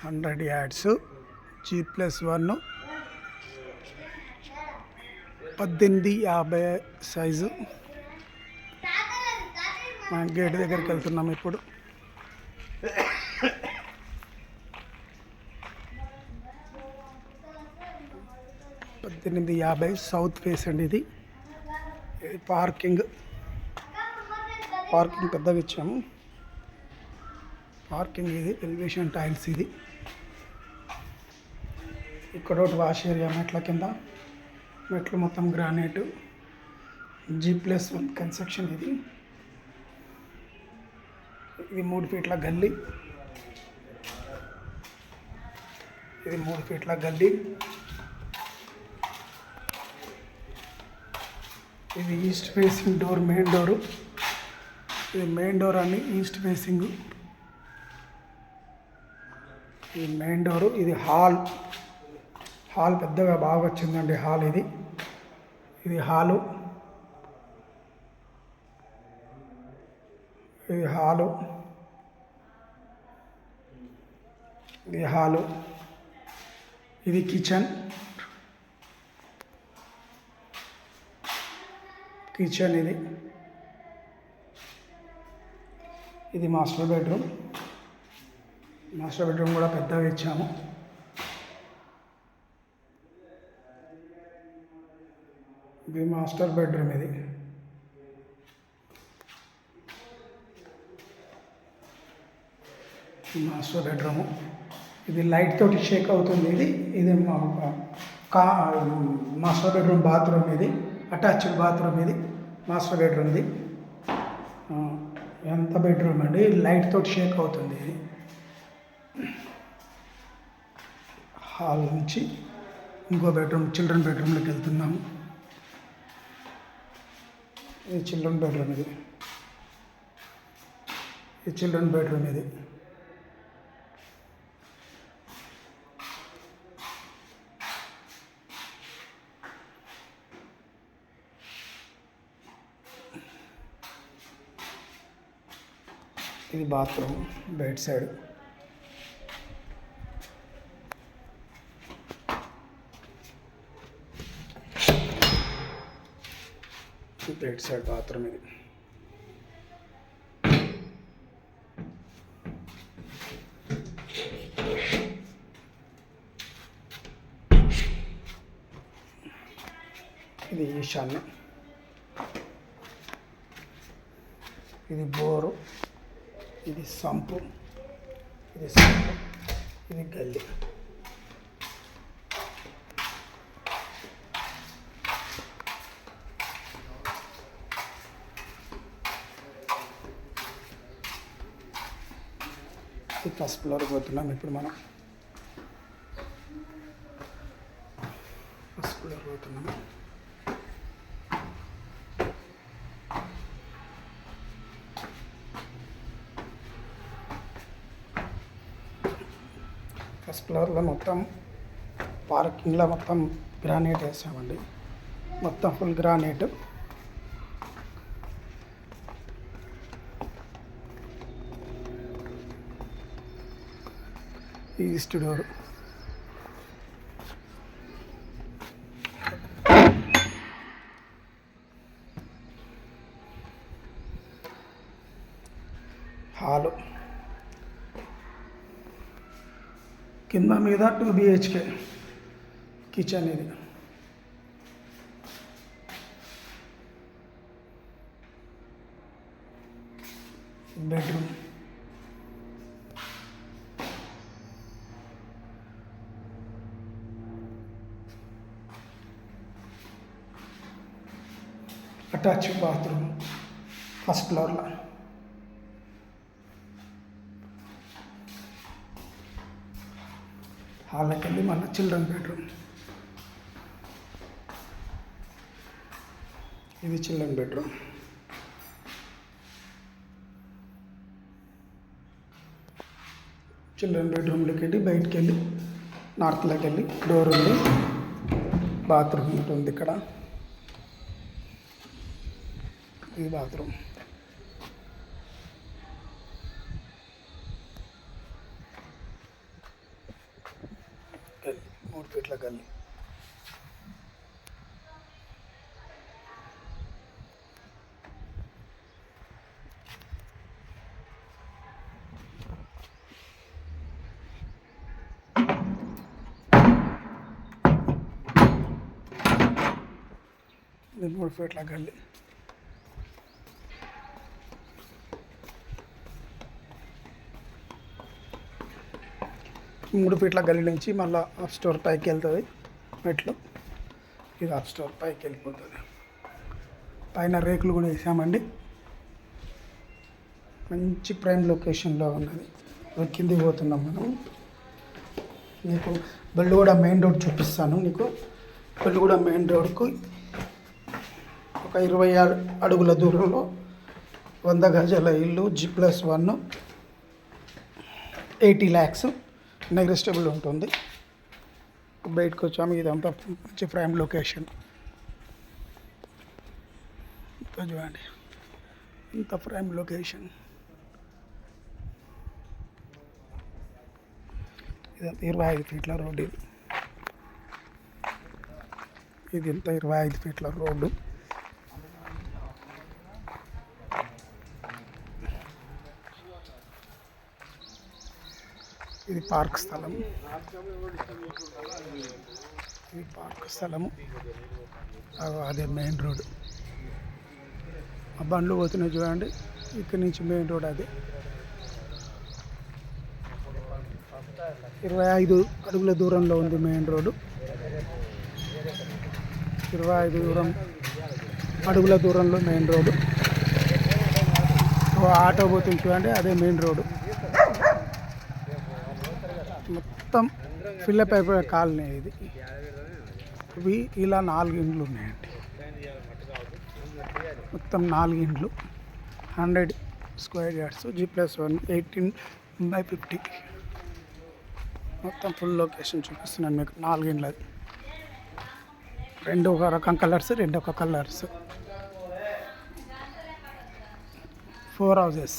100 yards G+1 1850 size. మనం gate దగ్గరికి వెళ్తున్నాం ఇప్పుడు. 1850 సౌత్ ఫేస్ అండి. ఇది పార్కింగ్ పెద్దగా ఇచ్చాము. పార్కింగ్ ఇది ఎలివేషన్ టైల్స్. ఇది ఇక్కడ ఒకటి వాష్ ఏరియా. మెట్ల కింద మెట్లు మొత్తం గ్రానైట్ G+1 కన్స్ట్రక్షన్. ఇది 3 ఫీట్ల గల్లీ. ఇది 3 ఫీట్ల గల్లీ. ఇది east facing door, main door. ఇది మెయిన్ డోర్ అని ఈస్ట్ ఫేసింగ్. ఇది మెయిన్ డోరు. ఇది హాల్ పెద్దగా బాగా వచ్చిందండి. హాల్ ఇది హాలు. ఇది హాలు. ఇది కిచెన్. ఇది మాస్టర్ బెడ్రూమ్. కూడా పెద్దగా ఇచ్చాము. ఇది మాస్టర్ బెడ్రూమ్. Master bedroom. ఇది లైట్ తోటి షేక్ అవుతుంది. ఇది మాస్టర్ బెడ్రూమ్ బాత్రూమ్. ఇది అటాచ్డ్ బాత్రూమ్. ఇది మాస్టర్ బెడ్రూమ్. ఎంత బెడ్రూమ్ అండి, లైట్ తోటి షేక్ అవుతుంది. ఇది హాల్ నుంచి ఇంకో బెడ్రూమ్, చిల్డ్రన్ బెడ్రూమ్లోకి వెళ్తున్నాము. ఇది చిల్డ్రన్ బెడ్రూమ్. ఇది bathroom bed side. Bed side bathroom. ఇది ఈశాన్యం. ఇది బోరు. ఇది సంపు. ఇది గల్లీ. ఇది ఫస్ట్ ఫ్లోర్ పోతున్నాం ఇప్పుడు మనం. ఫస్ట్ ఫ్లోర్లో మొత్తం పార్కింగ్లో మొత్తం గ్రానైట్ వేసామండి. మొత్తం full granite. East door. Hall. కింద మీద 2 BHK కిచెన్. ఇది బెడ్రూమ్. అటాచ్డ్ బాత్రూమ్ ఫస్ట్ ఫ్లోర్లో. హాల్లోకి వెళ్ళి మళ్ళీ చిల్డ్రన్ బెడ్రూమ్. ఇది చిల్డ్రన్ బెడ్రూమ్. బెడ్రూమ్లోకి వెళ్ళి బయటికి వెళ్ళి నార్త్లోకి వెళ్ళి డోర్ ఉంది. బాత్రూమ్ ఉంటుంది ఇక్కడ. ఇది బాత్రూమ్. 3 ఫీట్ల గల్లీ. ఇది 3 ఫీట్ల గల్లీ. మూడు ఫీట్ల గల్లీ నుంచి మళ్ళీ అప్ స్టోర్ పైకి వెళ్తుంది మెట్లు. ఇది అప్ స్టోర్ పైకి వెళ్ళిపోతుంది. పైన రేకులు కూడా వేసామండి. మంచి ప్రైమ్ లొకేషన్లో ఉన్నది. కిందికి పోతున్నాం మనం. నీకు బెల్లుగూడ మెయిన్ రోడ్ చూపిస్తాను. నీకు బెల్లుగూడ మెయిన్ రోడ్కు ఒక 26 అడుగుల దూరంలో 100 గజాల ఇల్లు, G+1, 80 lakhs నెగ్రెస్టబుల్ ఉంటుంది. బయటకు వచ్చాము. ఇదంతా మంచి ప్రైమ్ లొకేషన్. చూడండి ఇంత ప్రైమ్ లొకేషన్. ఇదంతా 25 ఫీట్ల రోడ్డు. ఇది ఇంత 25 ఫీట్ల రోడ్డు. ఇది పార్క్ స్థలం. ఇది పార్క్ స్థలము. అదే మెయిన్ రోడ్. ఆ బండ్లు పోతున్నాయి చూడండి. ఇక్కడి నుంచి మెయిన్ రోడ్ అది. 25 అడుగుల దూరంలో ఉంది మెయిన్ రోడ్డు. 25 అడుగుల దూరంలో మెయిన్ రోడ్డు. ఆటో పోతుంది చూడండి, అదే మెయిన్ రోడ్డు. మొత్తం ఫిల్లప్ అయిపోయే కాలనీ ఇది. ఇవి ఇలా 4 ఇండ్లు ఉన్నాయండి. మొత్తం 4 ఇండ్లు, 100 స్క్వేర్ యార్డ్స్, G+1, 18/50. మొత్తం ఫుల్ లొకేషన్ చూపిస్తున్నాను మీకు. 4 ఇండ్లది. 2 ఒక రకం కలర్స్, 2 ఒక కలర్స్. 4 houses.